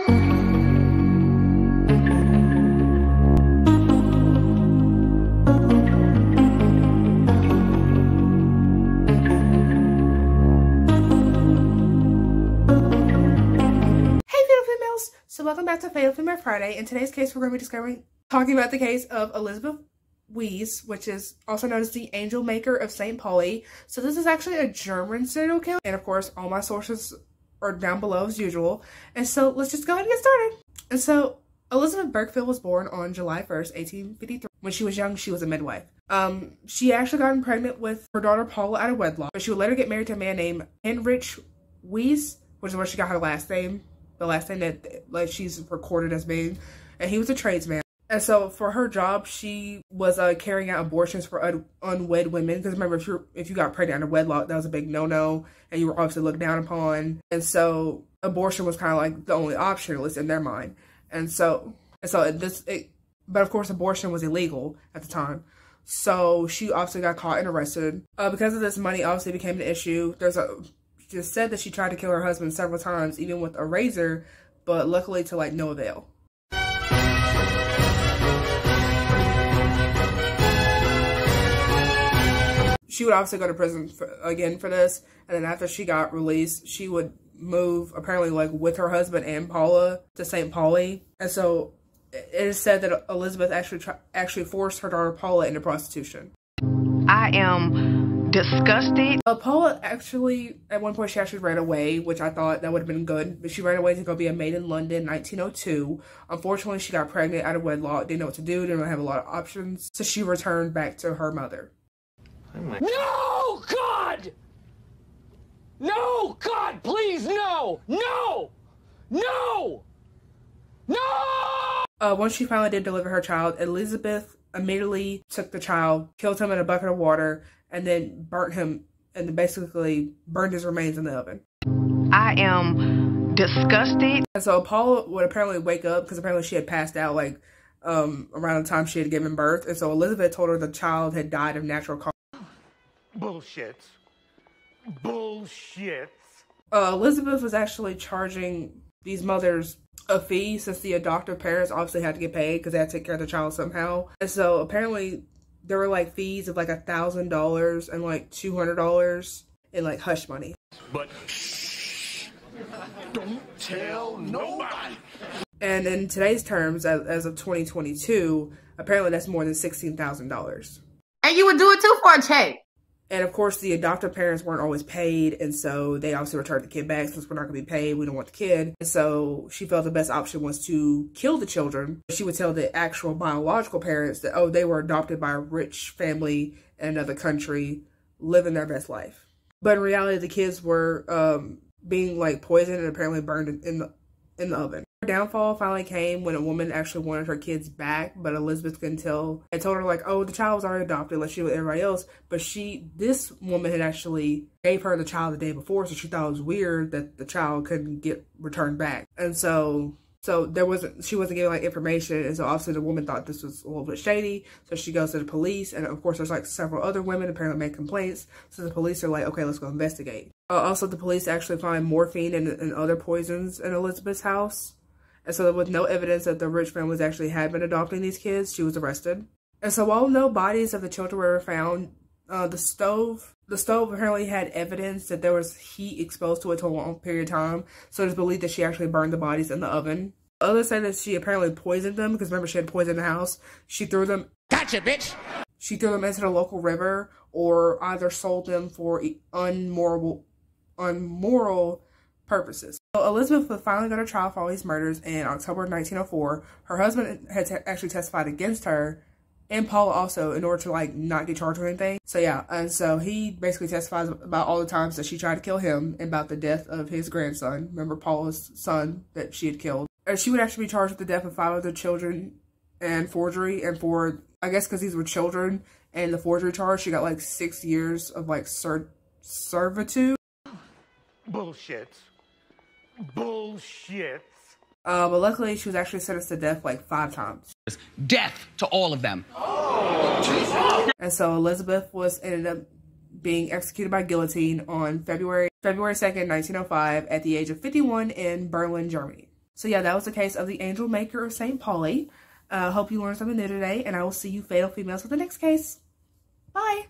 So welcome back to Fatal Female Friday. In today's case, we're going to be talking about the case of Elisabeth Wiese, which is also known as the Angel Maker of St. Pauli. So this is actually a German serial killer. And of course, all my sources are down below as usual. And so let's just go ahead and get started. And so Elisabeth Berkfield was born on July 1st, 1853. When she was young, she was a midwife. She actually got pregnant with her daughter Paula out of wedlock. But she would later get married to a man named Heinrich Wiese, which is where she got her last name. The last thing that like she's recorded as being, and he was a tradesman. And so for her job, she was carrying out abortions for unwed women. Because remember, if you got pregnant under wedlock, that was a big no-no, and you were obviously looked down upon. And so abortion was kind of like the only option, at least in their mind. But of course, abortion was illegal at the time. So she obviously got caught and arrested. Because of this, money obviously became an issue. Just said that she tried to kill her husband several times, even with a razor, but luckily to like no avail. She would obviously go to prison again for this, and then after she got released, she would move apparently like with her husband and Paula to St. Pauli. And so it is said that Elisabeth actually forced her daughter Paula into prostitution. I am disgusted. Paula actually, at one point, she actually ran away, which I thought that would have been good. But she ran away to go be a maid in London in 1902. Unfortunately, she got pregnant out of wedlock, didn't know what to do, didn't really have a lot of options. So she returned back to her mother. No, God! No, God, please, no! No! No! No! Once she finally did deliver her child, Elisabeth immediately took the child, killed him in a bucket of water, and then burnt him, and then basically burned his remains in the oven. I am disgusted. And so Paula would apparently wake up, because apparently she had passed out like around the time she had given birth. And so Elisabeth told her the child had died of natural causes. Bullshit. Bullshit. Elisabeth was actually charging these mothers a fee, since the adoptive parents obviously had to get paid because they had to take care of the child somehow. And so apparently there were like fees of like $1,000 and like $200 in like hush money. But shh, don't tell nobody. And in today's terms, as of 2022, apparently that's more than $16,000. And you would do it too for a check. And of course, the adoptive parents weren't always paid, and so they obviously returned the kid back. Since we're not going to be paid, we don't want the kid. And so she felt the best option was to kill the children. She would tell the actual biological parents that, oh, they were adopted by a rich family in another country, living their best life. But in reality, the kids were being like poisoned and apparently burned in the oven. Her downfall finally came when a woman actually wanted her kids back, but Elisabeth couldn't tell and told her like, oh, the child was already adopted, let's see with everybody else. But this woman had actually gave her the child the day before, so she thought it was weird that the child couldn't get returned back. And so she wasn't giving like information, and so obviously the woman thought this was a little bit shady, so she goes to the police, and of course there's like several other women apparently made complaints, so the police are like, okay, let's go investigate. Also, the police actually find morphine and other poisons in Elisabeth's house. And so with no evidence that the rich families actually had been adopting these kids, she was arrested. And so while no bodies of the children were found, the stove apparently had evidence that there was heat exposed to it for a long period of time. So it's believed that she actually burned the bodies in the oven. Others say that she apparently poisoned them, because remember she had poison in the house. She threw them. Gotcha, bitch! She threw them into the local river, or either sold them for unmoral purposes. So Elisabeth was finally going to trial for all these murders in October 1904. Her husband had actually testified against her, and Paula also, in order to like not get charged with anything. So yeah, and so he basically testifies about all the times that she tried to kill him and about the death of his grandson. Remember Paula's son that she had killed. And she would actually be charged with the death of 5 other children and forgery, and for, I guess because these were children and the forgery charge, she got like 6 years of like servitude. Bullshit. Bullshit. But luckily, she was actually sentenced to death like 5 times. Death to all of them. And so Elisabeth ended up being executed by guillotine on February 2nd, 1905 at the age of 51 in Berlin, Germany. So yeah, that was the case of the Angel Maker of St. Pauli. Hope you learned something new today, and I will see you fatal females with the next case. Bye!